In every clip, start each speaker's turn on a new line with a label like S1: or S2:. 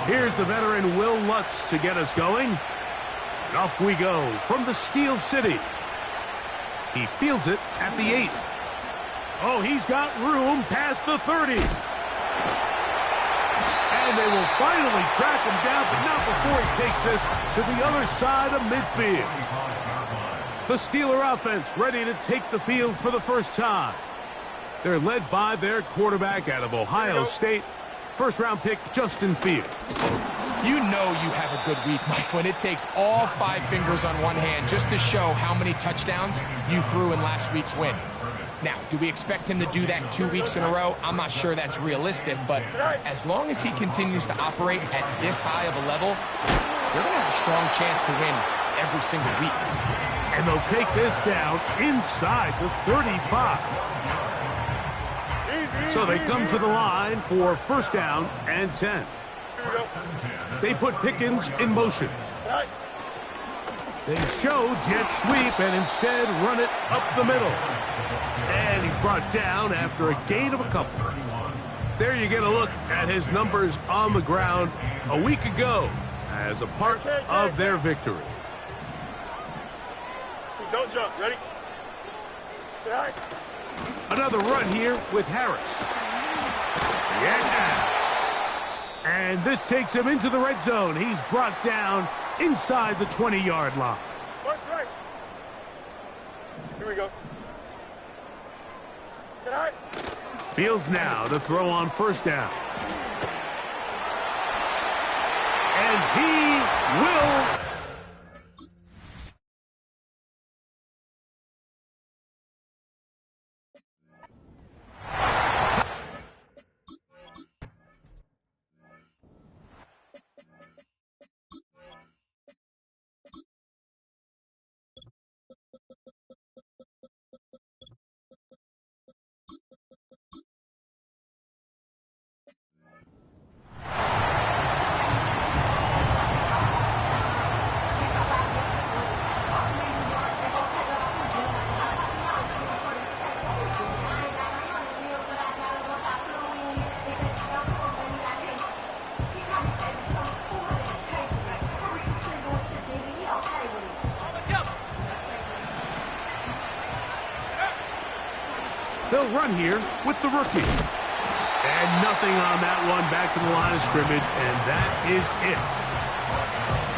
S1: Here's the veteran Will Lutz to get us going. And off we go from the Steel City. He fields it at the 8. Oh, he's got room past the 30. And they will finally track him down, but not before he takes this to the other side of midfield. The Steeler offense ready to take the field for the first time. They're led by their quarterback out of Ohio State, first-round pick Justin Fields.
S2: You know you have a good week, Mike, when it takes all 5 fingers on one hand just to show how many touchdowns you threw in last week's win. Now, do we expect him to do that 2 weeks in a row? I'm not sure that's realistic, but as long as he continues to operate at this high of a level, they're going to have a strong chance to win every single week.
S1: And they'll take this down inside the 35. So they come to the line for first down and 10. They put Pickens in motion. They show jet sweep and instead run it up the middle. And he's brought down after a gain of a couple. There you get a look at his numbers on the ground a week ago as a part of their victory.
S3: Don't jump. Ready?
S1: Another run here with Harris. Yeah. And this takes him into the red zone. He's brought down inside the 20-yard line.
S3: March right. Here we go. Sit high.
S1: Fields now to throw on first down. And he will... They'll run here with the rookie. And nothing on that one, back to the line of scrimmage, and that is it.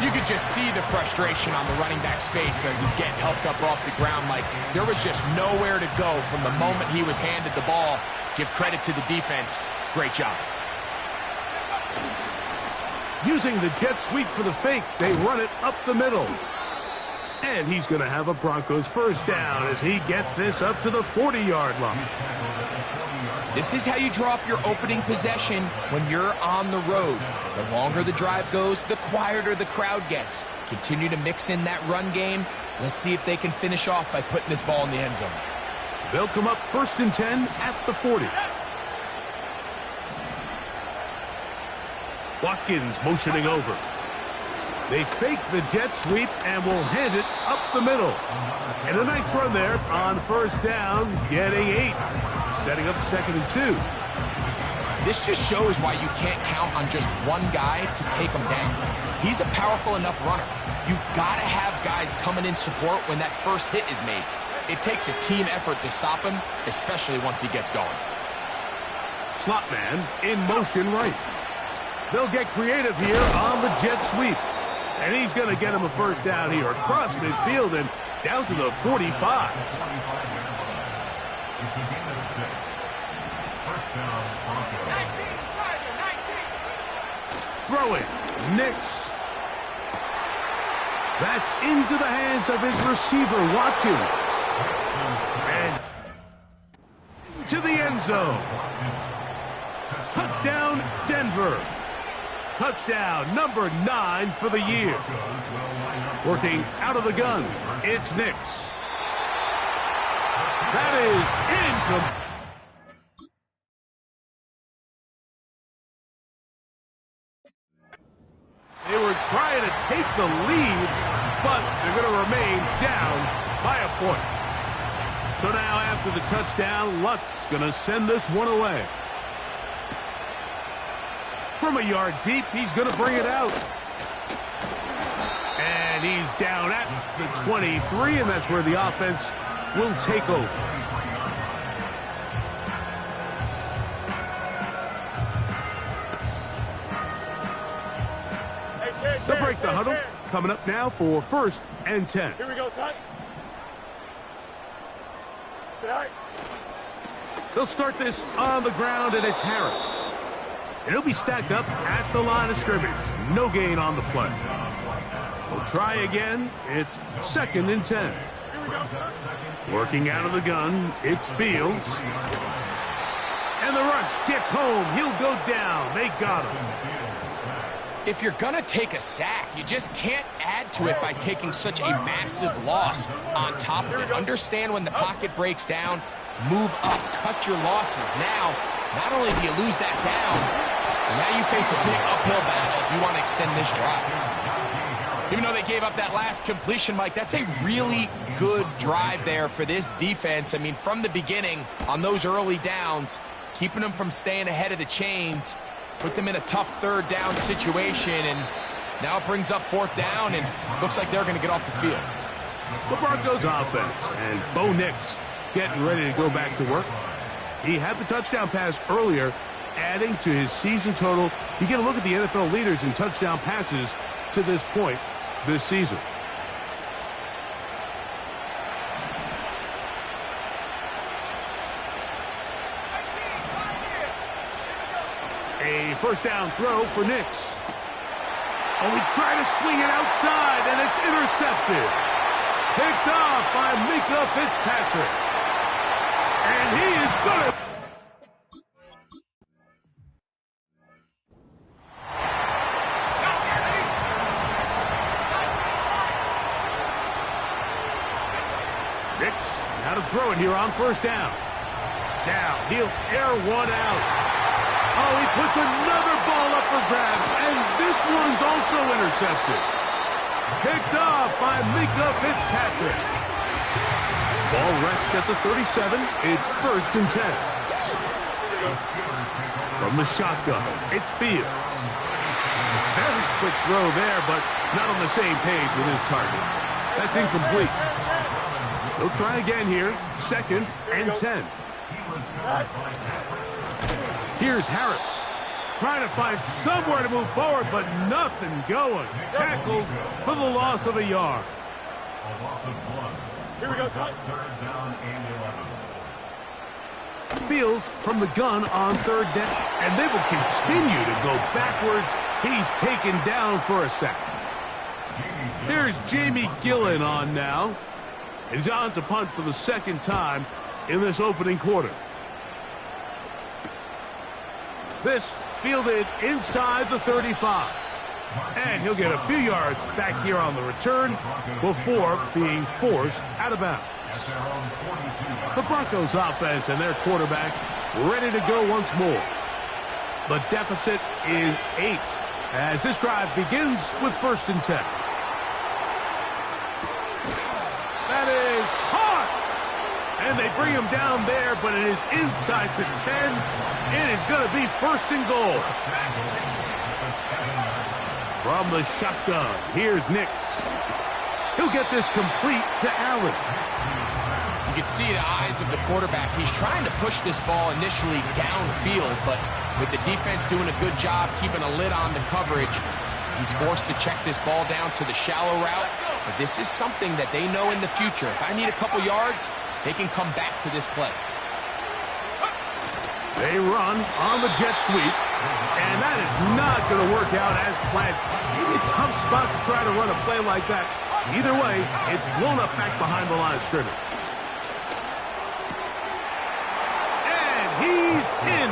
S2: You could just see the frustration on the running back's face as he's getting helped up off the ground. Like there was just nowhere to go from the moment he was handed the ball. Give credit to the defense. Great job.
S1: Using the jet sweep for the fake, they run it up the middle. And he's going to have a Broncos first down as he gets this up to the 40-yard line.
S2: This is how you draw up your opening possession when you're on the road. The longer the drive goes, the quieter the crowd gets. Continue to mix in that run game. Let's see if they can finish off by putting this ball in the end zone.
S1: They'll come up first and 10 at the 40. Watkins motioning over. They fake the jet sweep and will hand it up the middle. And a nice run there on first down, getting 8. Setting up second and 2.
S2: This just shows why you can't count on just one guy to take him down. He's a powerful enough runner. You got to have guys coming in support when that first hit is made. It takes a team effort to stop him, especially once he gets going.
S1: Slot man in motion right. They'll get creative here on the jet sweep. And he's going to get him a first down here across midfield and down to the 45. Throwing, Nix. That's into the hands of his receiver, Watkins. And to the end zone. Touchdown, Denver. Touchdown, number 9 for the year. Working out of the gun, it's Nix. That is incomplete. They were trying to take the lead, but they're going to remain down by a point. So now after the touchdown, Lutz going to send this one away. From a yard deep, he's going to bring it out. And he's down at the 23, and that's where the offense will take over. They'll break the huddle. Coming up now for 1st and 10.
S3: Here we go, son.
S1: They'll start this on the ground, and it's Harris. And he'll be stacked up at the line of scrimmage. No gain on the play. We'll try again. It's 2nd and 10. Working out of the gun, it's Fields. And the rush gets home. He'll go down. They got him.
S2: If you're going to take a sack, you just can't add to it by taking such a massive loss on top of it. Understand when the pocket breaks down, move up, cut your losses. Now, not only do you lose that down, but now you face a big uphill battle if you want to extend this drive. Even though they gave up that last completion, Mike, that's a really good drive there for this defense. I mean, from the beginning, on those early downs, keeping them from staying ahead of the chains, put them in a tough 3rd down situation, and now it brings up 4th down, and looks like they're going to get off the field.
S1: The Broncos offense, and Bo Nix getting ready to go back to work. He had the touchdown pass earlier, adding to his season total. You get a look at the NFL leaders in touchdown passes to this point this season. A 1st down throw for Nix. Oh, he tried to swing it outside, and it's intercepted. Picked off by Minkah Fitzpatrick. And he is good. Nix, now to throw it here on 1st down. Now, he'll air one out. Oh, he puts another ball up for grabs, and this one's also intercepted. Picked off by Minkah Fitzpatrick. Ball rests at the 37. It's 1st and 10. From the shotgun, it's Fields. Very quick throw there, but not on the same page with his target. That's incomplete. They'll try again here. 2nd and 10. Here's Harris, trying to find somewhere to move forward, but nothing going. Tackled for the loss of a yard.
S3: Here we go, son.
S1: Fields from the gun on 3rd down, and they will continue to go backwards. He's taken down for a sack. Here's Jamie Gillen on now. And he's on to punt for the 2nd time in this opening quarter. This fielded inside the 35. And he'll get a few yards back here on the return before being forced out of bounds. The Broncos offense and their quarterback ready to go once more. The deficit is 8 as this drive begins with 1st and 10. That is hard. And they bring him down there, but it is inside the 10. It is going to be 1st and goal. From the shotgun, here's Nix. He'll get this complete to Allen.
S2: You can see the eyes of the quarterback. He's trying to push this ball initially downfield, but with the defense doing a good job keeping a lid on the coverage, he's forced to check this ball down to the shallow route. But this is something that they know in the future. If I need a couple yards, they can come back to this play.
S1: They run on the jet sweep, and that is not going to work out as planned. Maybe a tough spot to try to run a play like that. Either way, it's blown up back behind the line of scrimmage. And he's in.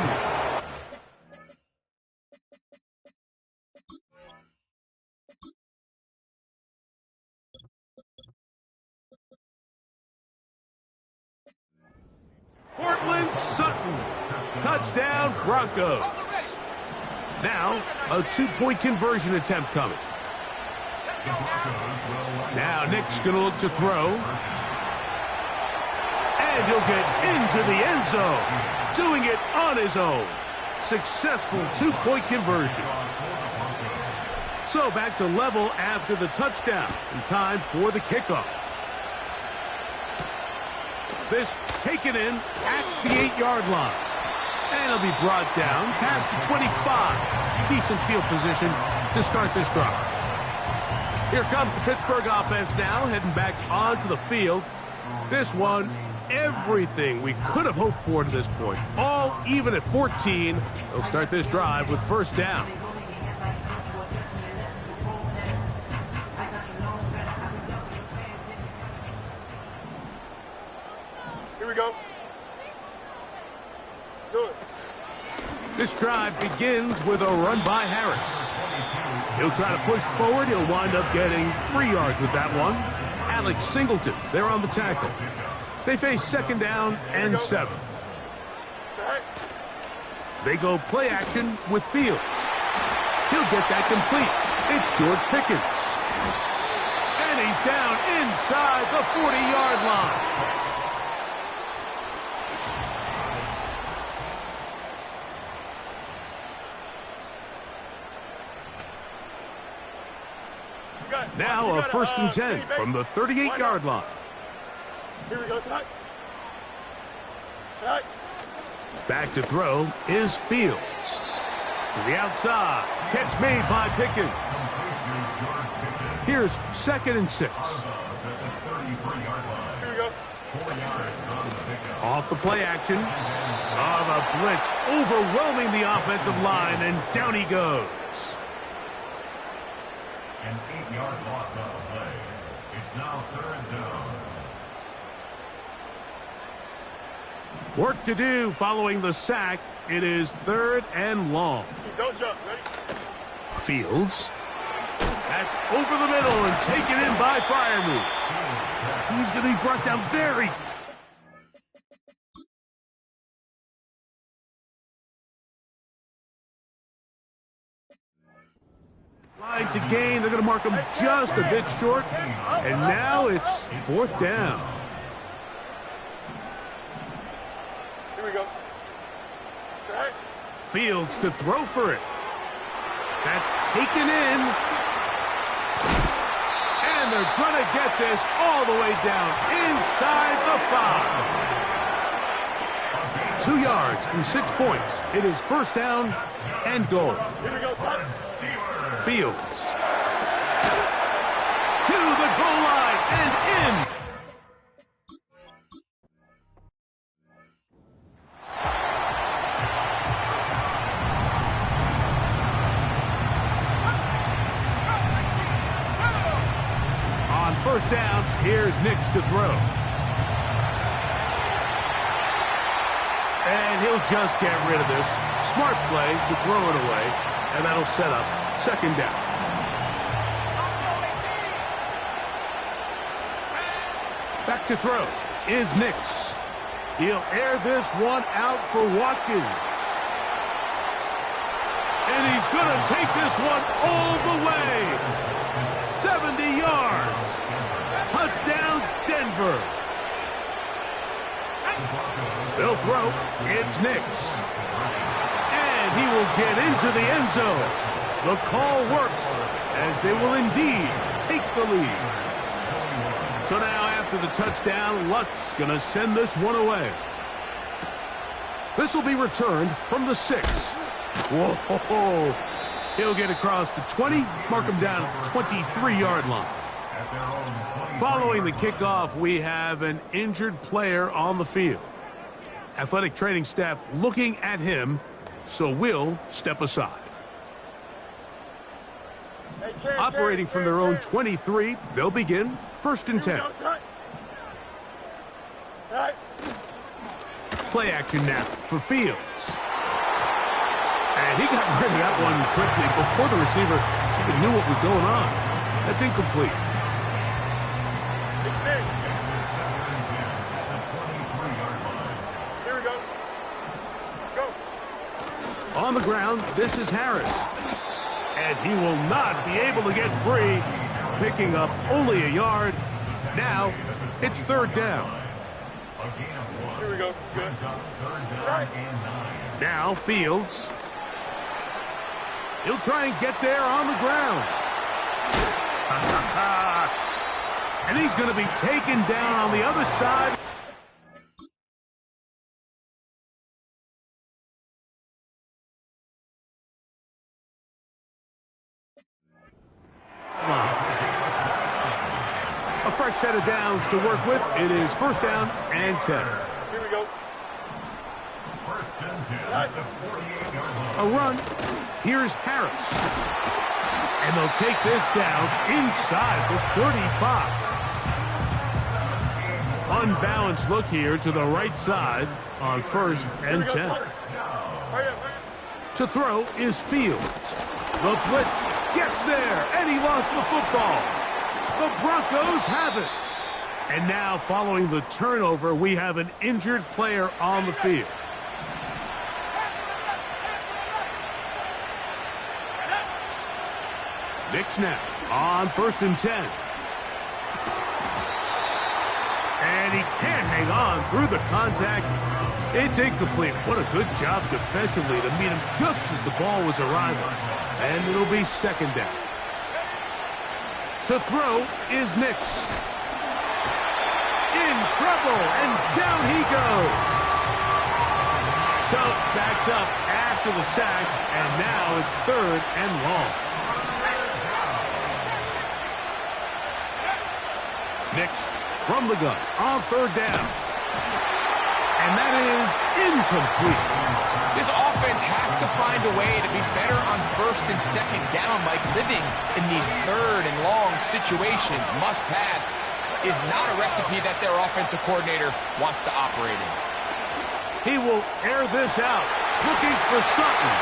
S1: Cortland Sutton. Touchdown, Broncos. Now, a two-point conversion attempt coming. Now, Nick's going to look to throw. And he'll get into the end zone, doing it on his own. Successful two-point conversion. So back to level after the touchdown. And time for the kickoff. This taken in at the 8-yard line. And it'll be brought down past the 25. Decent field position to start this drive. Here comes the Pittsburgh offense now, heading back onto the field. This one, everything we could have hoped for to this point. All even at 14. They'll start this drive with first down.
S3: Here we go. Do it.
S1: This drive begins with a run by Harris. He'll try to push forward. He'll wind up getting 3 yards with that one. Alex Singleton, they're on the tackle. They face second down and 7. They go play action with Fields. He'll get that complete. It's George Pickens. And he's down inside the 40-yard line. Now a first and 10 from the 38-yard line.
S3: Here we go, Snap.
S1: Back to throw is Fields. To the outside. Catch made by Pickens. Here's second and 6.
S3: Here we go.
S1: Off the play action. Oh, the blitz overwhelming the offensive line, and down he goes.
S4: An 8-yard loss on the play. It's now third down.
S1: Work to do following the sack. It is third and long.
S3: Don't jump. Ready?
S1: Fields. That's over the middle and taken in by Freiermuth. He's going to be brought down very... Line to gain. They're going to mark him just a bit short. And now it's fourth down.
S3: Here we go. Right.
S1: Fields to throw for it. That's taken in. And they're going to get this all the way down inside the 5. 2 yards from 6 points. It is first down and goal.
S3: Here we go, stop.
S1: Fields to the goal line and in. On first down, here's Nix to throw. And he'll just get rid of this. Smart play to throw it away, and that'll set up second down. Back to throw is Nix. He'll air this one out for Watkins. And he's going to take this one all the way. 70 yards. Touchdown, Denver. They'll throw. It's Nix. And he will get into the end zone. The call works, as they will indeed take the lead. So now after the touchdown, Luck's going to send this one away. This will be returned from the 6. Whoa! He'll get across the 20, mark him down at the 23-yard line. Following the kickoff, we have an injured player on the field. Athletic training staff looking at him, so we'll step aside. Operating from their own 23, they'll begin first and 10. Play action now for Fields. And he got rid of that one quickly before the receiver even knew what was going on. That's incomplete.
S3: Here we go. Go.
S1: On the ground, this is Harris. And he will not be able to get free, picking up only a yard. Now, it's third down.
S3: Here we go. Good. Right.
S1: Now Fields. He'll try and get there on the ground. And he's going to be taken down on the other side. A fresh set of downs to work with. It is first down and 10.
S3: Here we go.
S4: First and 10 at the 48-yard line.
S1: A run. Here's Harris. And they'll take this down inside the 35. Unbalanced look here to the right side on first and 10. To throw is Fields. The blitz gets there, and he lost the football. The Broncos have it. And now, following the turnover, we have an injured player on the field. Nick snap on first and 10. And he can't hang on through the contact. It's incomplete. What a good job defensively to meet him just as the ball was arriving. And it'll be second down. To throw is Nix. In trouble, and down he goes. So backed up after the sack, and now it's third and long. Nix from the gun on third down. And that is incomplete.
S2: This offense has to find a way to be better on first and second down. Like, living in these third and long situations, must pass, is not a recipe that their offensive coordinator wants to operate in.
S1: He will air this out, looking for Sutton.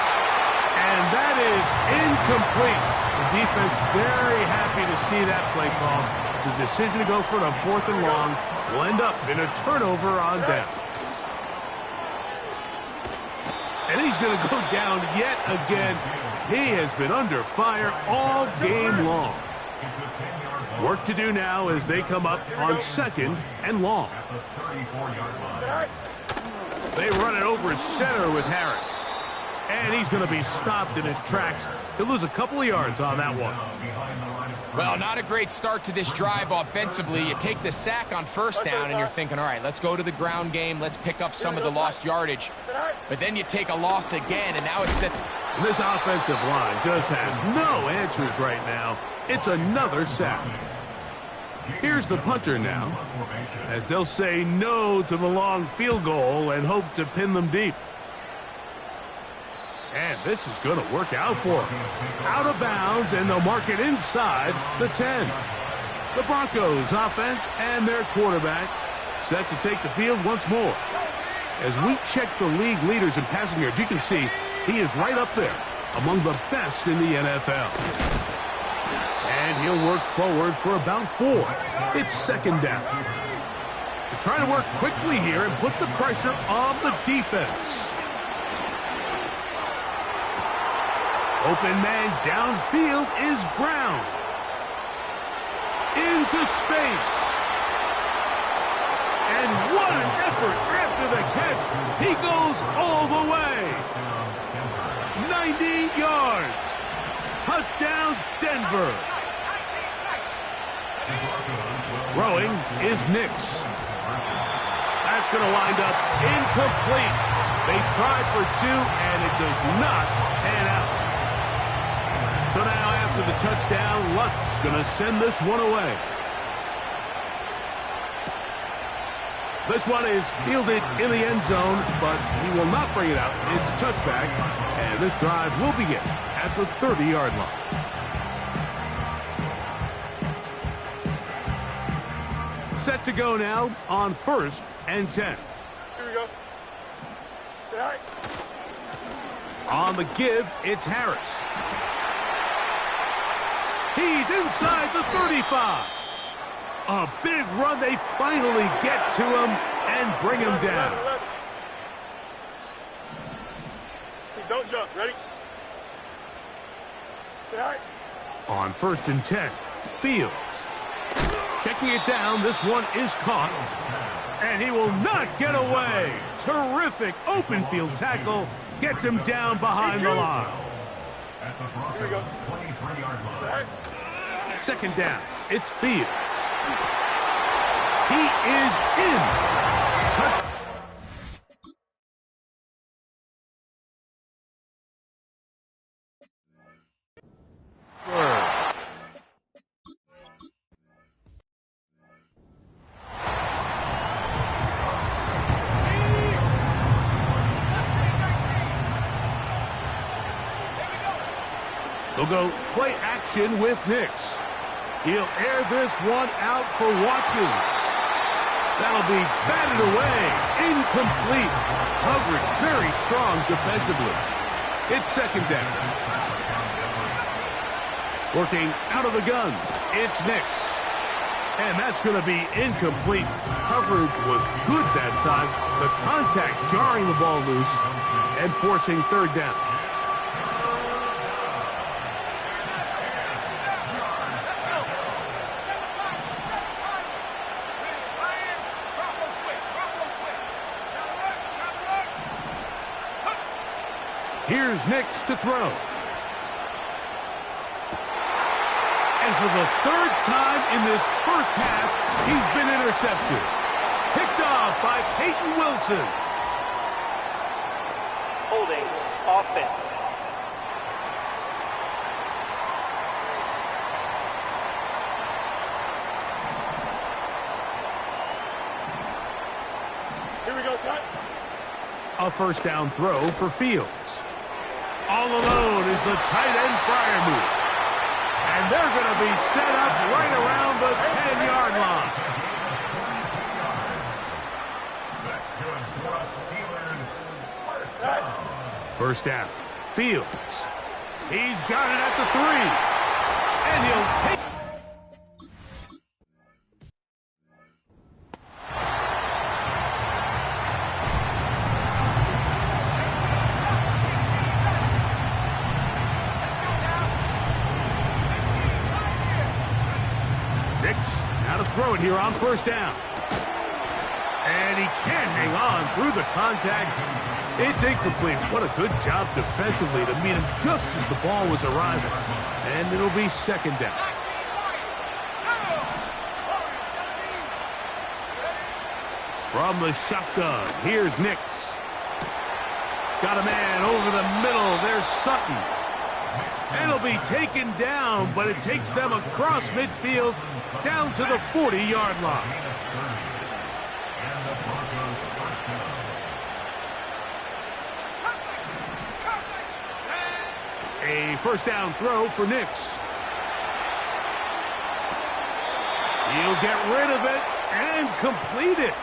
S1: And that is incomplete. The defense very happy to see that play call. The decision to go for it on fourth and long will end up in a turnover on down. And he's going to go down yet again. He has been under fire all game long. Work to do now as they come up on second and long. They run it over center with Harris. And he's going to be stopped in his tracks. He'll lose a couple of yards on that one.
S2: Well, not a great start to this drive offensively. You take the sack on first down and you're thinking, all right, let's go to the ground game. Let's pick up some of the lost yardage. But then you take a loss again, and now it's set.
S1: This offensive line just has no answers right now. It's another sack. Here's the punter now, as they'll say no to the long field goal and hope to pin them deep. And this is going to work out for them. Out of bounds, and they'll mark it inside the 10. The Broncos offense and their quarterback set to take the field once more. As we check the league leaders in passing yards, you can see he is right up there among the best in the NFL. And he'll work forward for about 4. It's second down. They're trying to work quickly here and put the pressure on the defense. Open man downfield is Brown. Into space. And what an effort after the catch. He goes all the way. 90 yards. Touchdown, Denver. Throwing is Nix. That's going to wind up incomplete. They tried for 2, and it does not pan out. So now after the touchdown, Lutz going to send this one away. This one is fielded in the end zone, but he will not bring it out. It's a touchback, and this drive will begin at the 30-yard line. Set to go now on first and 10.
S3: Here we go.
S1: On the give, it's Harris. He's inside the 35. A big run. They finally get to him and bring him down.
S3: Don't jump. Ready?
S1: On first and 10, Fields. Checking it down. This one is caught. And he will not get away. Terrific open field tackle. Gets him down behind the line.
S4: At the Broncos' 23-yard line.
S1: Second down. It's Fields. He is in. They'll go play action with Nix. He'll air this one out for Watkins. That'll be batted away. Incomplete. Coverage very strong defensively. It's second down. Working out of the gun. It's Nix. And that's going to be incomplete. Coverage was good that time. The contact jarring the ball loose and forcing third down. Here's Nix to throw. And for the third time in this first half, he's been intercepted. Picked off by Peyton Wilson.
S5: Holding offense.
S3: Here we go, son.
S1: A first down throw for Fields. All alone is the tight end Freiermuth. And they're going to be set up right around the 10-yard line.
S4: That's good for us Steelers. First down.
S1: First down. Fields. He's got it at the 3. And he'll take. Throw it here on first down. And he can't hang on through the contact. It's incomplete. What a good job defensively to meet him just as the ball was arriving. And it'll be second down. From the shotgun, here's Nix. Got a man over the middle. There's Sutton. And it'll be taken down, but it takes them across midfield down to the 40-yard line. A first down throw for Nix. He'll get rid of it and complete it.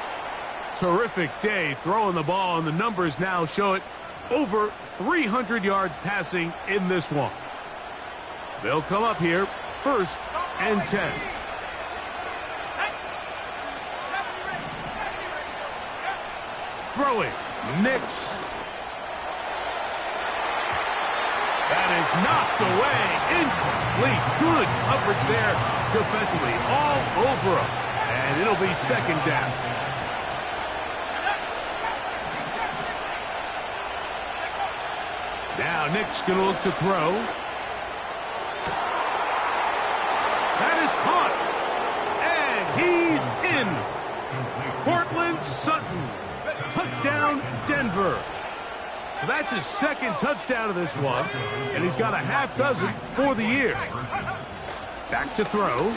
S1: Terrific day throwing the ball, and the numbers now show it. Over 300 yards passing in this one. They'll come up here, first and 10. Throwing, Nix. That is knocked away, incomplete. Good coverage there defensively, all over him. And it'll be second down. Now Nick's going to look to throw. That is caught. And he's in. Courtland Sutton. Touchdown, Denver. So that's his second touchdown of this one. And he's got a half dozen for the year. Back to throw.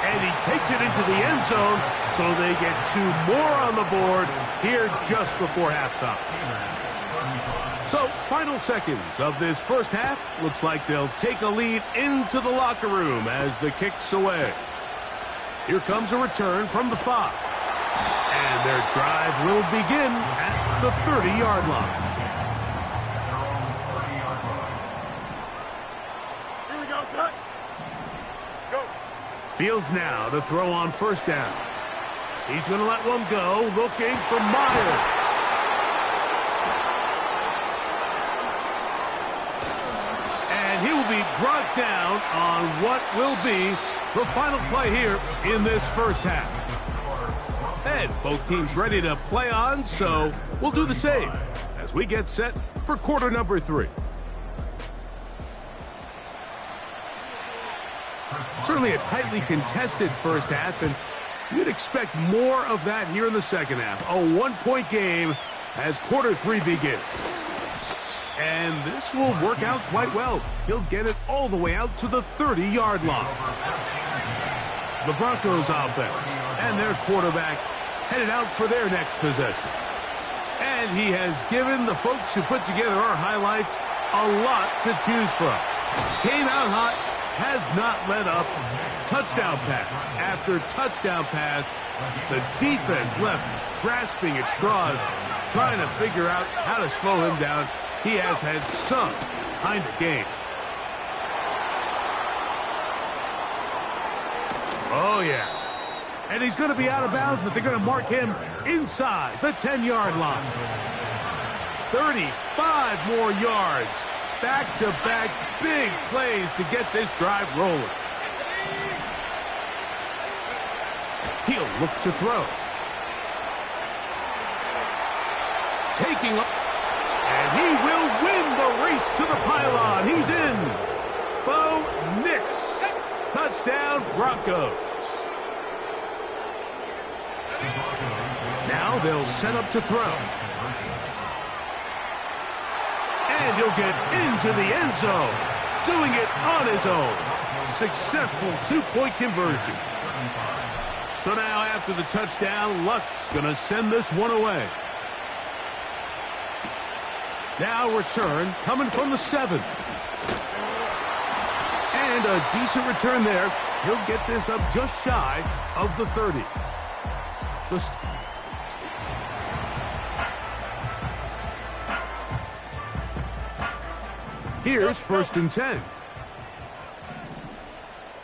S1: And he takes it into the end zone, so they get 2 more on the board here just before halftime. So, final seconds of this first half. Looks like they'll take a lead into the locker room as the kick's away. Here comes a return from the 5. And their drive will begin at the 30-yard line.
S3: Here we go, son. Go.
S1: Fields now to throw on first down. He's going to let one go, looking for Myers. And he will be brought down on what will be the final play here in this first half. And both teams ready to play on, so we'll do the same as we get set for quarter number 3. Certainly a tightly contested first half, and you'd expect more of that here in the second half. A 1-point game as quarter 3 begins. And this will work out quite well. He'll get it all the way out to the 30-yard line. The Broncos offense and their quarterback headed out for their next possession. And he has given the folks who put together our highlights a lot to choose from. Came out hot, has not let up. Touchdown pass after touchdown pass. The defense left grasping at straws, trying to figure out how to slow him down. He has had some kind of game. Oh, yeah. And he's going to be out of bounds, but they're going to mark him inside the 10-yard line. 35 more yards. Back-to-back big plays to get this drive rolling. He'll look to throw. Taking up. And he will win the race to the pylon. He's in. Bo Nix. Touchdown, Broncos. Now they'll set up to throw. And he'll get into the end zone. Doing it on his own. Successful 2-point conversion. So now after the touchdown, Luck's going to send this one away. Now return coming from the 7. And a decent return there. He'll get this up just shy of the 30. Here's 1st and 10.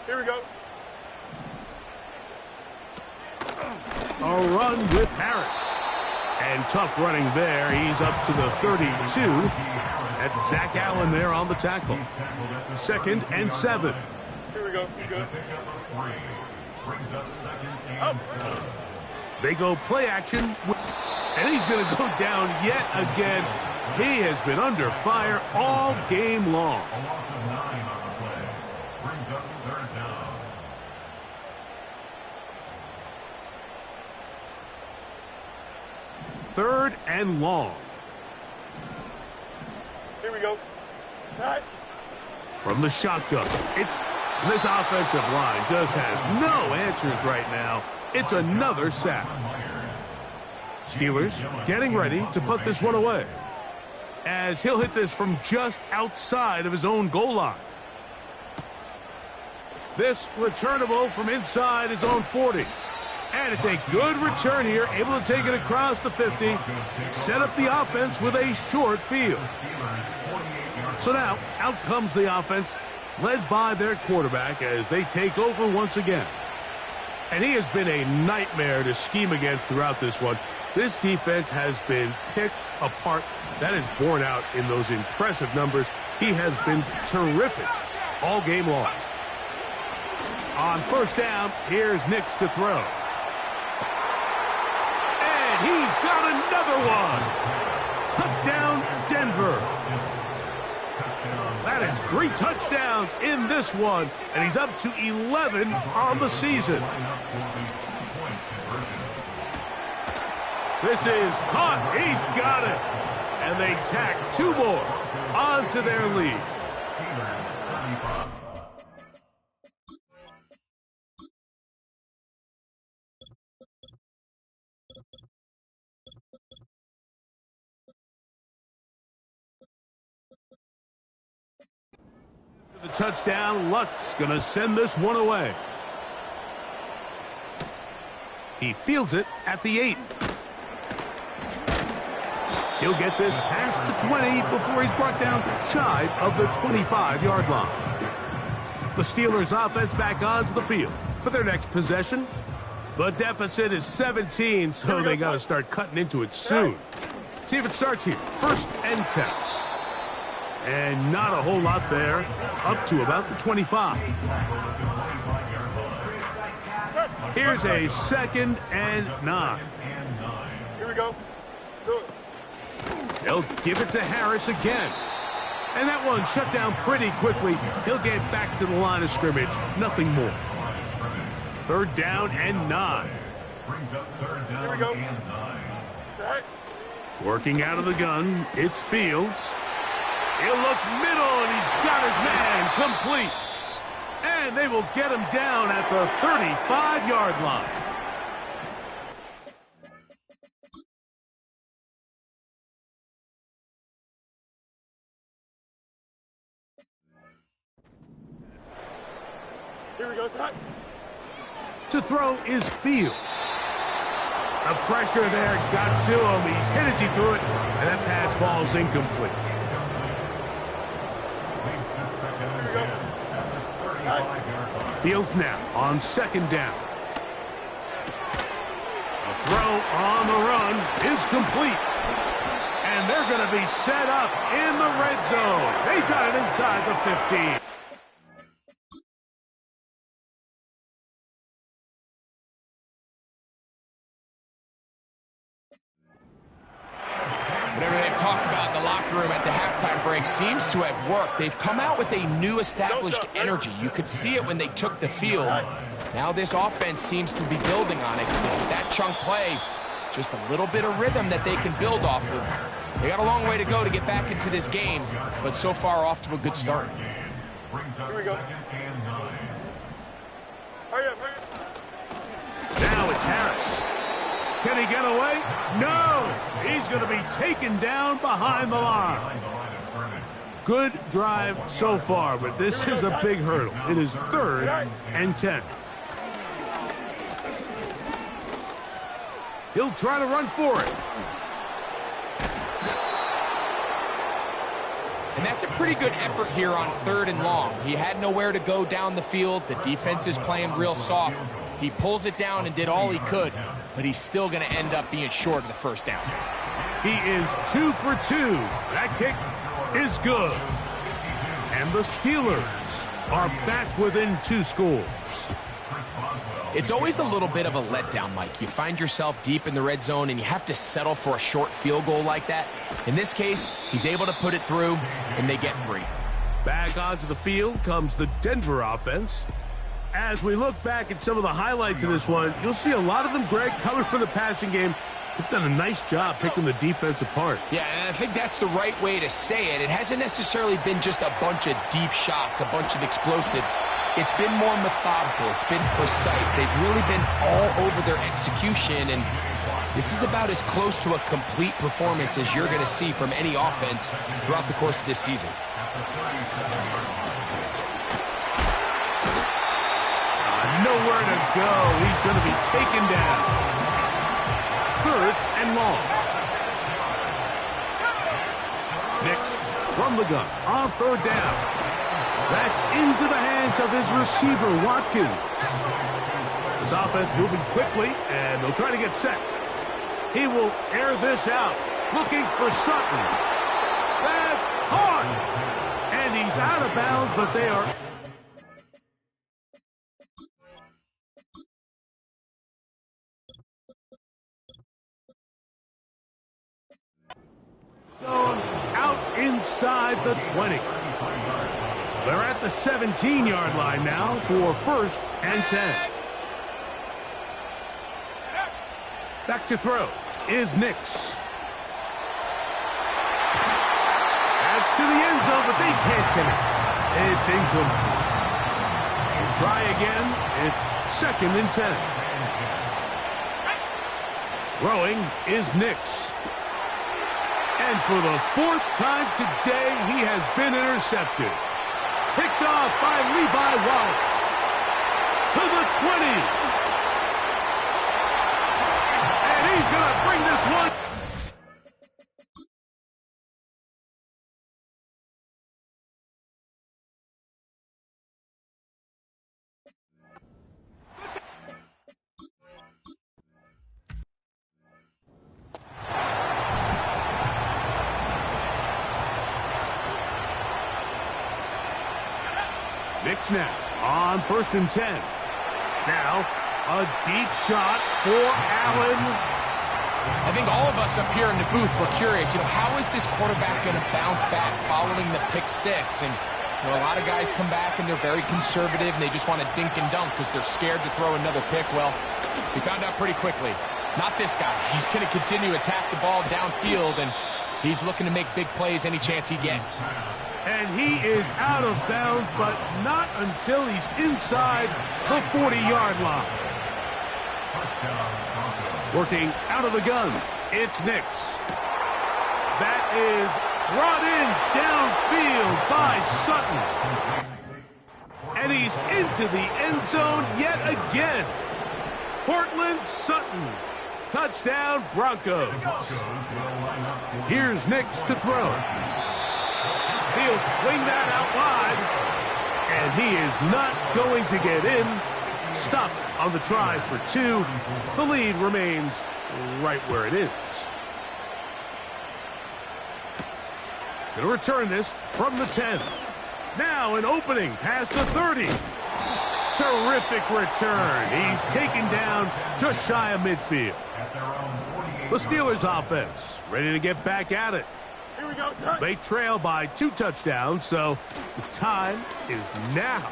S3: Here we go.
S1: A run with Harris. And tough running there. He's up to the 32. That's Zach Allen there on the tackle. 2nd and 7.
S3: Here we go. You good?
S4: Up.
S1: They go play action. And he's going to go down yet again. He has been under fire all game long.
S4: A loss of 9 on the play. Brings up 3rd down.
S1: Third and long.
S3: Here we go. Right.
S1: From the shotgun. This offensive line just has no answers right now. It's another sack. Steelers getting ready to put this one away, as he'll hit this from just outside of his own goal line. This returnable from inside his own 40. And it's a good return here, able to take it across the 50, set up the offense with a short field. So now, out comes the offense, led by their quarterback as they take over once again. And he has been a nightmare to scheme against throughout this one. This defense has been picked apart. That is borne out in those impressive numbers. He has been terrific all game long. On 1st down, here's Nix to throw. And he's got another one. Touchdown, Denver. That is 3 touchdowns in this one, and he's up to 11 on the season. This is caught. He's got it. And they tack 2 more onto their lead. The touchdown, Luck's going to send this one away. He fields it at the 8. He'll get this past the 20 before he's brought down shy of the 25-yard line. The Steelers offense back onto the field for their next possession. The deficit is 17, so they got to start cutting into it soon. See if it starts here. 1st and 10. And not a whole lot there, up to about the 25. Here's a 2nd and 9.
S3: Here we go. Do it.
S1: They'll give it to Harris again. And that one shut down pretty quickly. He'll get back to the line of scrimmage. Nothing more. 3rd down and 9.
S3: Here we go. Set.
S1: Working out of the gun, it's Fields. He'll look middle, and he's got his man complete. And they will get him down at the 35-yard line.
S3: Here we go, set.
S1: To throw is Fields. The pressure there got to him. He's hit as he threw it, and that pass falls incomplete. Fields now on 2nd down. A throw on the run is complete. And they're going to be set up in the red zone. They've got it inside the 15.
S2: Whatever they've talked about in the locker room at the halftime break seems to have worked. They've come out with a new established energy. You could see it when they took the field. Now this offense seems to be building on it. With that chunk play, just a little bit of rhythm that they can build off of. They got a long way to go to get back into this game, but so far off to a good start.
S3: Here we go. Hurry up, hurry up.
S1: Now it's Harris. Can he get away? No! He's going to be taken down behind the line. Good drive so far, but this is a big hurdle. It is 3rd and 10. He'll try to run for it.
S2: And that's a pretty good effort here on 3rd and long. He had nowhere to go down the field. The defense is playing real soft. He pulls it down and did all he could, but he's still going to end up being short of the 1st down.
S1: He is 2 for 2. That kick is good. And the Steelers are back within 2 scores.
S2: It's always a little bit of a letdown, Mike. You find yourself deep in the red zone and you have to settle for a short field goal like that. In this case, he's able to put it through, and they get 3.
S1: Back onto the field comes the Denver offense. As we look back at some of the highlights of this one, you'll see a lot of them, Greg, coming from the passing game. They've done a nice job picking the defense apart.
S2: Yeah, and I think that's the right way to say it. It hasn't necessarily been just a bunch of deep shots, a bunch of explosives. It's been more methodical. It's been precise. They've really been all over their execution, and this is about as close to a complete performance as you're going to see from any offense throughout the course of this season.
S1: Nowhere to go. He's going to be taken down. 3rd and long. Nix from the gun on 3rd down. That's into the hands of his receiver, Watkins. This offense moving quickly, and they'll try to get set. He will air this out, looking for Sutton. That's hard. And he's out of bounds, but they are... out inside the 20. They're at the 17-yard line now for 1st and 10. Back to throw is Nix. That's to the end zone, but they can't connect. It's incomplete. We'll try again. It's 2nd and 10. Throwing is Nix. And for the 4th time today, he has been intercepted. Picked off by Levi Wallace. To the 20. And he's going to bring this one. Nix now on 1st and 10. Now A deep shot for Allen.
S2: I think all of us up here in the booth were curious, how is this quarterback going to bounce back following the pick six? And a lot of guys come back and they're very conservative and they just want to dink and dunk because they're scared to throw another pick. Well, we found out pretty quickly. Not this guy. He's going to continue to attack the ball downfield, and he's looking to make big plays any chance he gets.
S1: And he is out of bounds, but not until he's inside the 40-yard line. Working out of the gun, it's Nix. That is brought in downfield by Sutton. And he's into the end zone yet again. Cortland Sutton. Touchdown, Broncos. Here's Nix to throw. He'll swing that out wide. And he is not going to get in. Stopped on the try for 2. The lead remains right where it is. Going to return this from the 10. Now an opening past the 30. Terrific return. He's taken down just shy of midfield. The Steelers offense ready to get back at it.
S3: Here we go, sir.
S1: They trail by 2 touchdowns, so the time is now.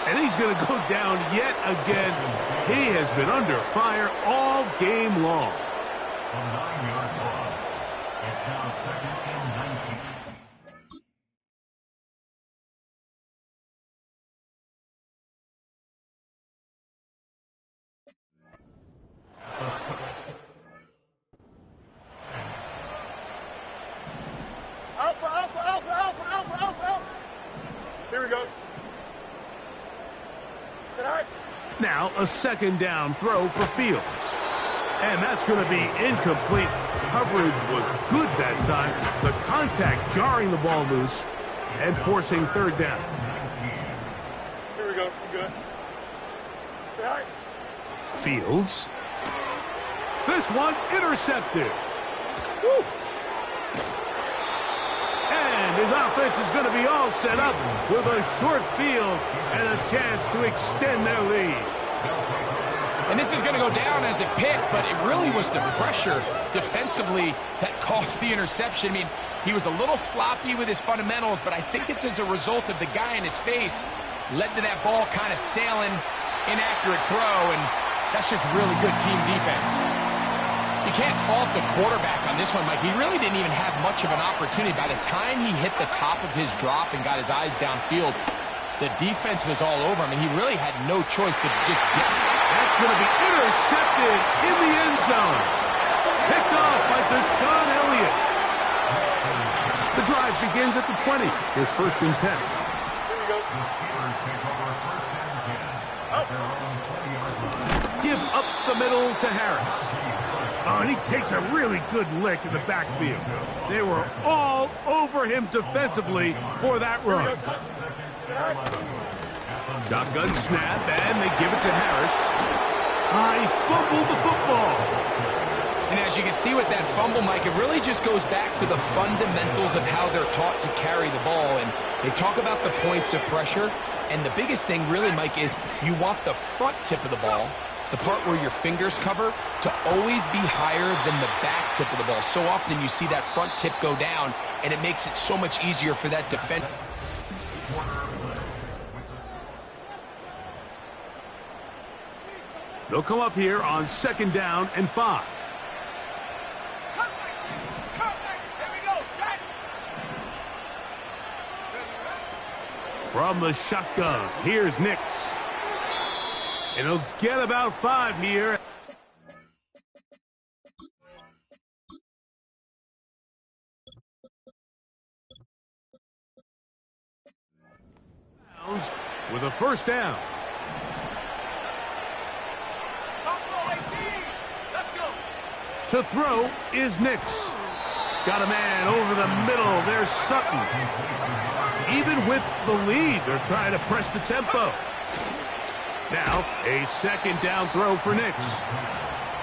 S1: And he's going to go down yet again. He has been under fire all game long.
S4: On the 9-yard loss. It's now 2nd and 19.
S3: Alpha. Here we go.
S1: Now a 2nd down throw for Fields. And that's going to be incomplete. Coverage was good that time. The contact jarring the ball loose and forcing 3rd down.
S3: Here we go. We good.
S1: Fields. This one intercepted.
S3: Woo.
S1: And his offense is going to be all set up with a short field and a chance to extend their lead.
S2: And this is going to go down as a pick, but it really was the pressure defensively that caused the interception. I mean, he was a little sloppy with his fundamentals, but I think it's as a result of the guy in his face led to that ball kind of sailing, inaccurate throw, and that's just really good team defense. You can't fault the quarterback on this one, Mike. He really didn't even have much of an opportunity. By the time he hit the top of his drop and got his eyes downfield, the defense was all over him, and he really had no choice but to just get it.
S1: That's going to be intercepted in the end zone. Picked off by Deshaun Elliott. The drive begins at the 20. Here's 1st and 10.
S3: Here we go.
S1: Give up the middle to Harris. Oh, and he takes a really good lick in the backfield. They were all over him defensively for that run. Shotgun snap, and they give it to Harris. He fumbled the football.
S2: And as you can see with that fumble, Mike, it really just goes back to the fundamentals of how they're taught to carry the ball. And they talk about the points of pressure. And the biggest thing really, Mike, is you want the front tip of the ball, the part where your fingers cover, to always be higher than the back tip of the ball. So often you see that front tip go down, and it makes it so much easier for that defense.
S1: They'll come up here on 2nd down and 5. From the shotgun, here's Nix. And he'll get about 5 here. With a 1st down. To throw is Nix. Got a man over the middle. There's Sutton. Even with the lead, they're trying to press the tempo. Now, a 2nd down throw for Nix.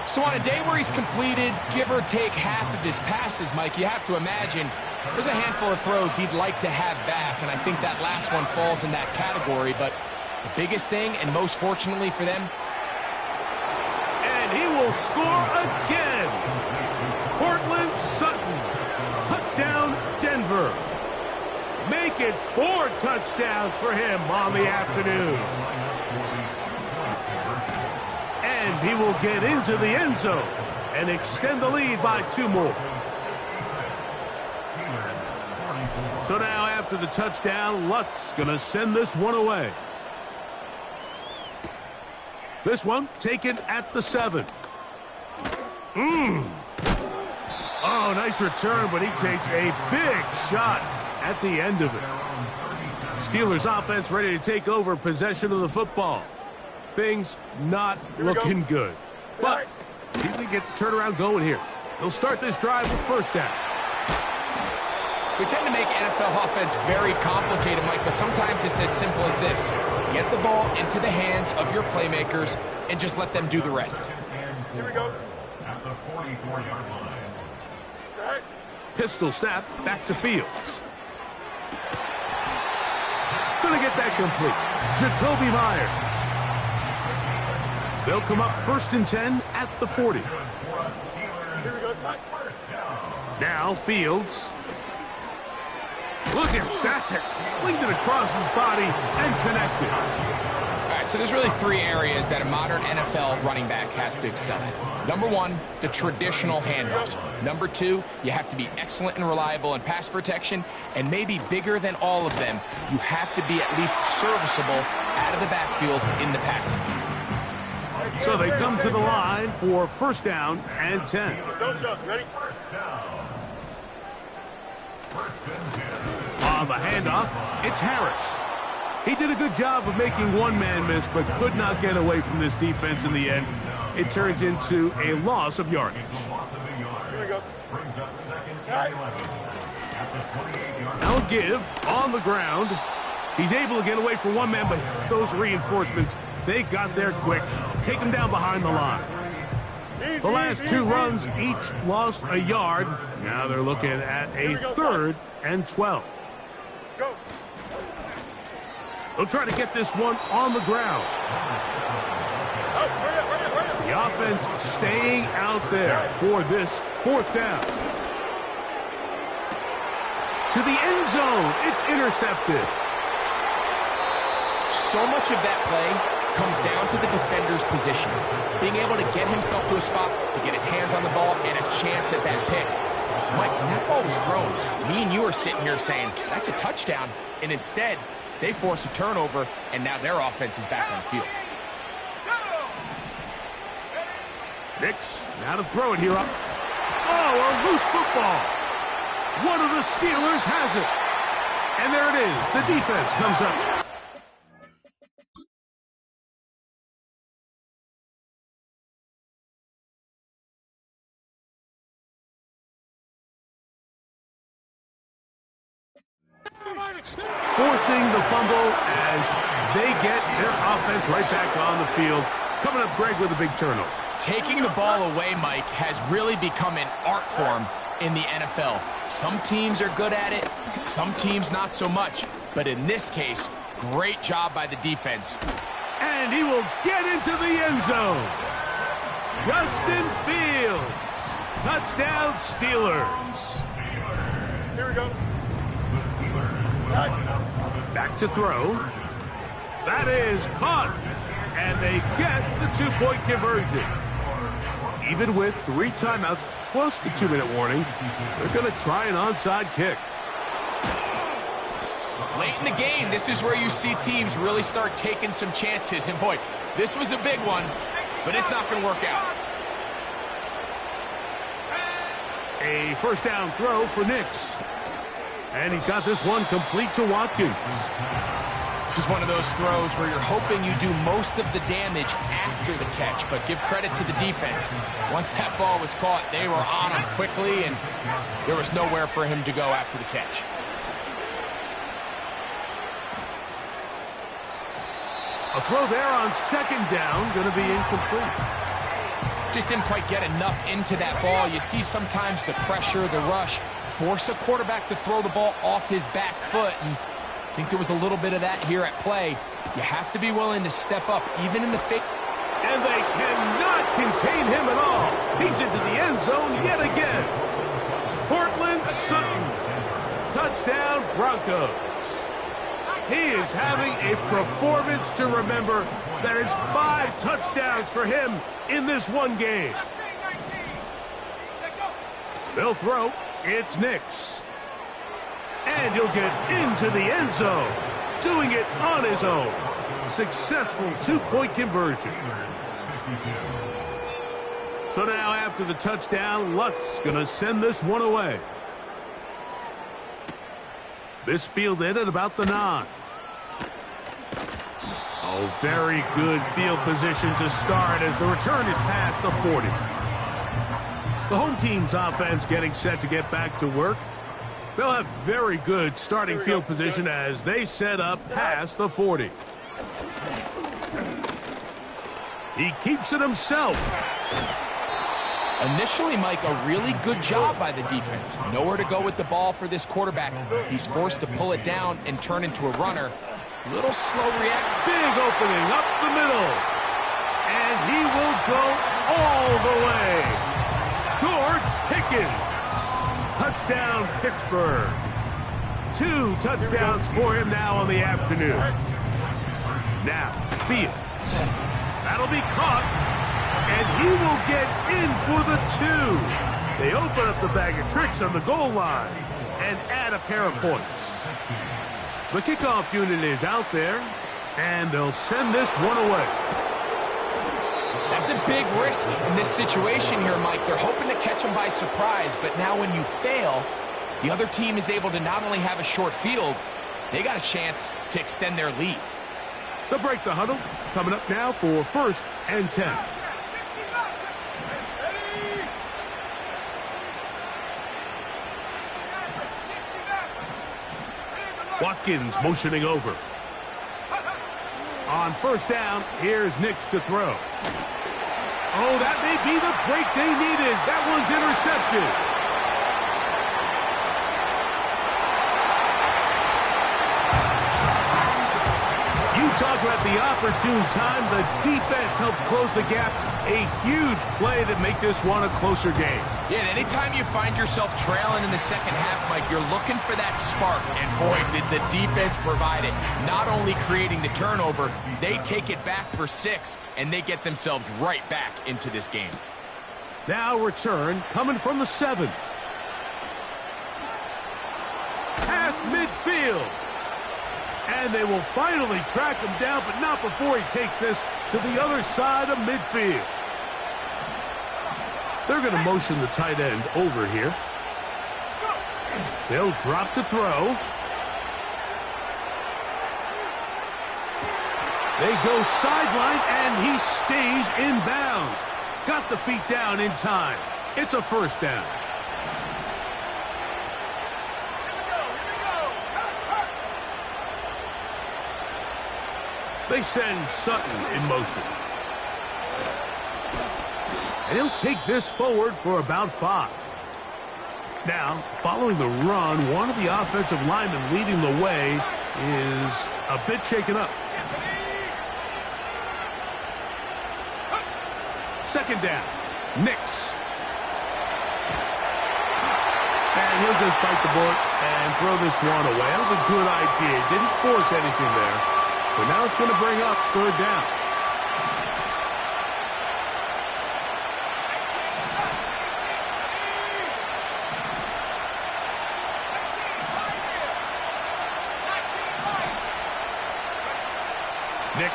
S2: So on a day where he's completed, give or take half of his passes, Mike, you have to imagine there's a handful of throws he'd like to have back, and I think that last one falls in that category. But The biggest thing, and most fortunately for them,
S1: and he will score again. Courtland Sutton. Touchdown, Denver. Make it 4 touchdowns for him on the afternoon. And he will get into the end zone and extend the lead by 2 more. So now after the touchdown, Lutz going to send this one away. This one taken at the 7. Oh, nice return, but he takes a big shot at the end of it. Steelers offense ready to take over possession of the football. Things not looking good. But he can get the turnaround going here. He'll start this drive with first down.
S2: We tend to make NFL offense very complicated, Mike, but sometimes it's as simple as this. Get the ball into the hands of your playmakers and just let them do the rest.
S3: Here we go.
S4: At the 44-yard line.
S1: Pistol snap back to Fields. Gonna get that complete. Jacoby Myers. They'll come up 1st and 10 at the 40.
S3: Here we go, Scott.
S1: Now Fields. Look at that. Slinged it across his body and connected.
S2: All right, so there's really 3 areas that a modern NFL running back has to excel at. Number 1, the traditional handoffs. Number 2, you have to be excellent and reliable in pass protection. And maybe bigger than all of them, you have to be at least serviceable out of the backfield in the passing game.
S1: So they come to the line for first down and 10.
S3: Don't jump. Ready?
S1: On the handoff, it's Harris. He did a good job of making one man miss, but could not get away from this defense in the end. It turns into a loss of yardage.
S3: Here we go.
S1: Now give on the ground. He's able to get away from one man, but those reinforcements, they got there quick. Take him down behind the line. The last 2 runs each lost a yard. Now they're looking at a 3rd and 12.
S3: Go.
S1: They'll try to get this one on the ground. The offense staying out there for this 4th down. To the end zone. It's intercepted.
S2: So much of that play comes down to the defender's position. Being able to get himself to a spot, to get his hands on the ball, and a chance at that pick. Mike, when that ball was thrown, me and you are sitting here saying, that's a touchdown. And instead, they force a turnover, and now their offense is back on the field.
S1: Nix, now to throw it here up. Oh, a loose football. One of the Steelers has it. And there it is. The defense comes up. Forcing the fumble as they get their offense right back on the field. Coming up, Greg, with a big turnover.
S2: Taking the ball away, Mike, has really become an art form in the NFL. Some teams are good at it, some teams not so much. But in this case, great job by the defense.
S1: And he will get into the end zone. Justin Fields. Touchdown, Steelers.
S3: Here we go.
S1: Back to throw. That is caught. And they get the 2-point conversion. Even with 3 timeouts plus the 2-minute warning, they're going to try an onside kick.
S2: Late in the game, this is where you see teams really start taking some chances. And boy, this was a big one, but it's not going to work out.
S1: A first down throw for Nix. And he's got this one complete to Watkins.
S2: This is one of those throws where you're hoping you do most of the damage after the catch, but give credit to the defense. Once that ball was caught, they were on him quickly, and there was nowhere for him to go after the catch.
S1: A throw there on 2nd down, going to be incomplete.
S2: Just didn't quite get enough into that ball. You see sometimes the pressure, the rush, force a quarterback to throw the ball off his back foot, and think there was a little bit of that here at play. You have to be willing to step up, even in the fake.
S1: And they cannot contain him at all. He's into the end zone yet again. Cortland Sutton. Touchdown, Broncos. He is having a performance to remember. That is 5 touchdowns for him in this one game. They'll throw. It's Nix. And he'll get into the end zone. Doing it on his own. Successful 2-point conversion. So now after the touchdown, Luck's going to send this one away. This fielded at about the 9. Oh, very good field position to start as the return is past the 40. The home team's offense getting set to get back to work. They'll have very good starting field position as they set up past the 40. He keeps it himself.
S2: Initially, Mike, a really good job by the defense. Nowhere to go with the ball for this quarterback. He's forced to pull it down and turn into a runner. A little slow react.
S1: Big opening up the middle. And he will go all the way. George Pickens. Touchdown, Pittsburgh. 2 touchdowns for him now on the afternoon. Now, Fields. That'll be caught. And he will get in for the 2. They open up the bag of tricks on the goal line and add a pair of points. The kickoff unit is out there, and they'll send this one away.
S2: That's a big risk in this situation here, Mike. They're hoping to catch him by surprise, but now when you fail, the other team is able to not only have a short field, they got a chance to extend their lead.
S1: They'll break the huddle. Coming up now for 1st and 10. Watkins motioning over. On 1st down, here's Nix to throw. Oh, that may be the break they needed. That one's intercepted. You talk about the opportune time. The defense helps close the gap. A huge play to make this one a closer game.
S2: Yeah, and anytime you find yourself trailing in the second half, Mike, you're looking for that spark. And boy, did the defense provide it. Not only creating the turnover, they take it back for 6, and they get themselves right back into this game.
S1: Now return coming from the 7. Past midfield. And they will finally track him down, but not before he takes this to the other side of midfield. They're going to motion the tight end over here. They'll drop to throw. They go sideline, and he stays in bounds. Got the feet down in time. It's a 1st down. They send Sutton in motion. And he'll take this forward for about 5. Now, following the run, one of the offensive linemen leading the way is a bit shaken up. 2nd down. Nix. And he'll just bite the bullet and throw this one away. That was a good idea. Didn't force anything there. But now it's going to bring up 3rd down. Nix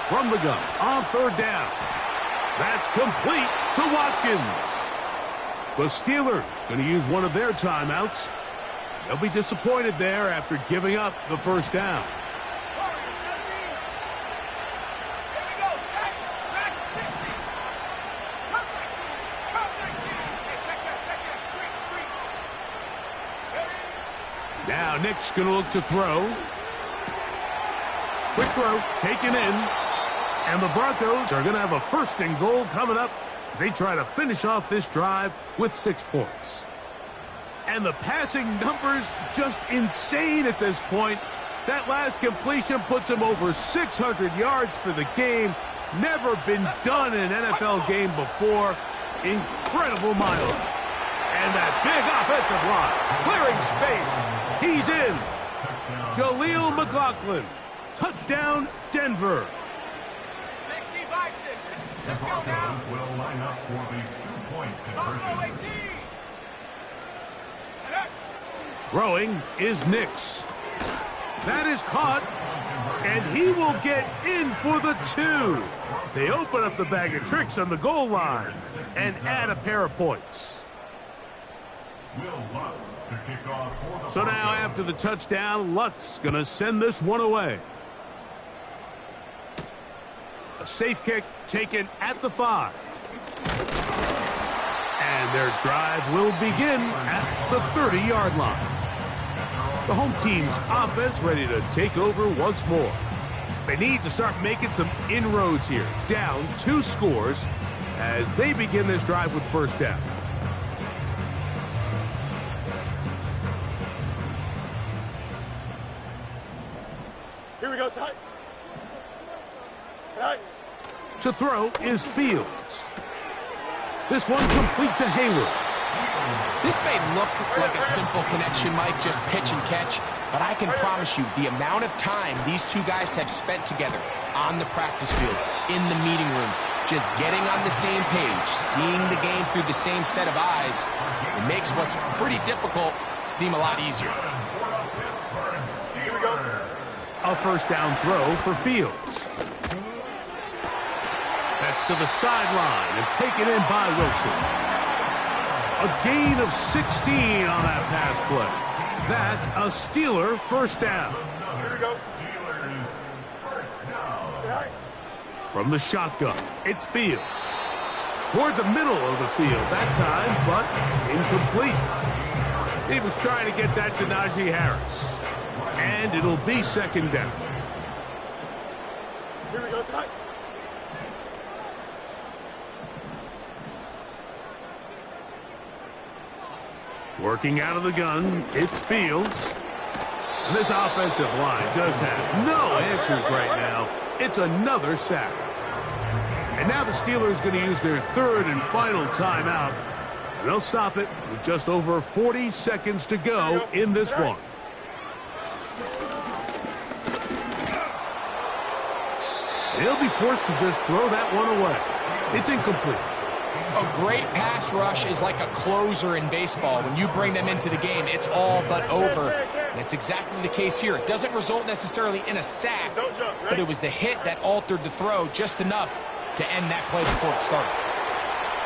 S1: from the gun on 3rd down. That's complete to Watkins. The Steelers going to use one of their timeouts. They'll be disappointed there after giving up the 1st down. Now Nick's going to look to throw. Quick throw, taken in. And the Broncos are going to have a 1st and goal coming up as they try to finish off this drive with 6 points. And the passing numbers just insane at this point. That last completion puts him over 600 yards for the game. Never been done in an NFL game before. Incredible mileage. And that big offensive line, clearing space. He's in. Jaleel McLaughlin. Touchdown, Denver.
S5: 60 by 6. Let's go now.
S4: Will line up for the two-point conversion.
S1: Throwing is Nix. That is caught, and he will get in for the 2. They open up the bag of tricks on the goal line and add a pair of points. So now after the touchdown, Lutz going to send this one away. A safe kick taken at the 5. And their drive will begin at the 30-yard line. The home team's offense ready to take over once more. They need to start making some inroads here. Down 2 scores as they begin this drive with first down.
S3: Here we go, side. Right.
S1: To throw is Fields. This one complete to Hayward.
S2: This may look like a simple connection, Mike, just pitch and catch, but I can promise you the amount of time these two guys have spent together on the practice field, in the meeting rooms, just getting on the same page, seeing the game through the same set of eyes, it makes what's pretty difficult seem a lot easier.
S3: Here we go.
S1: A first down throw for Fields. That's to the sideline and taken in by Wilson. A gain of 16 on that pass play. That's a Steeler first down.
S3: Here we go.
S1: From the shotgun, it's Fields. Toward the middle of the field that time, but incomplete. He was trying to get that to Najee Harris. And it'll be second down.
S3: Here we go, side.
S1: Working out of the gun, it's Fields. And this offensive line just has no answers right now. It's another sack. And now the Steelers going to use their third and final timeout. And they'll stop it with just over 40 seconds to go in this one. They'll be forced to just throw that one away. It's incomplete.
S2: A great pass rush is like a closer in baseball. When you bring them into the game, it's all but over. And it's exactly the case here. It doesn't result necessarily in a sack, but it was the hit that altered the throw just enough to end that play before it started.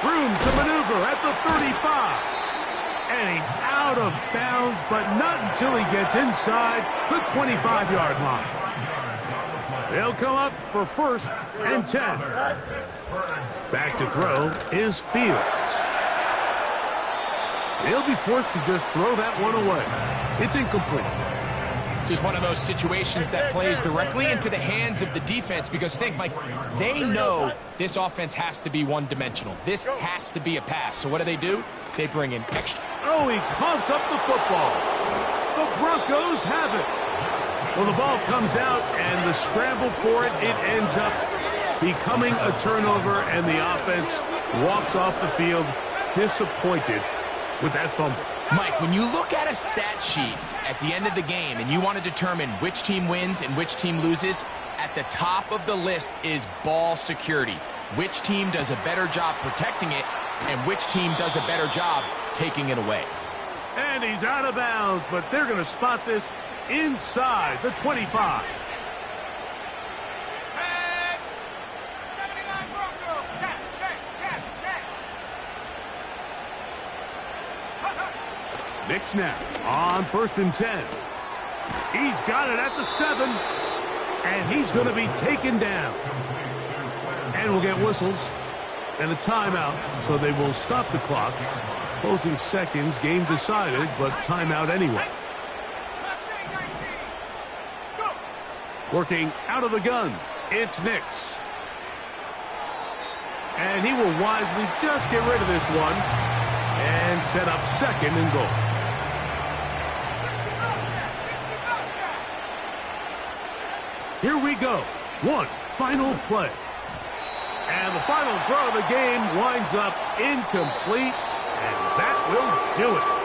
S1: Room to maneuver at the 35. And he's out of bounds, but not until he gets inside the 25-yard line. They'll come up for first and 10. Back to throw is Fields. He'll be forced to just throw that one away. It's incomplete.
S2: This is one of those situations that plays directly into the hands of the defense because think, Mike, they know this offense has to be one-dimensional. This has to be a pass. So what do? They bring in extra.
S1: Oh, he coughs up the football. The Broncos have it. Well, the ball comes out, and the scramble for it ends up becoming a turnover, and the offense walks off the field disappointed with that fumble.
S2: Mike, when you look at a stat sheet at the end of the game and you want to determine which team wins and which team loses, at the top of the list is ball security. Which team does a better job protecting it and which team does a better job taking it away.
S1: And he's out of bounds, but they're going to spot this inside the 25. Nix now on first and 10. He's got it at the 7, and he's going to be taken down. And we'll get whistles and a timeout, so they will stop the clock. Closing seconds, game decided, but timeout anyway. Working out of the gun, it's Nix. And he will wisely just get rid of this one and set up second and goal. Here we go. One final play. And the final throw of the game winds up incomplete, and that will do it.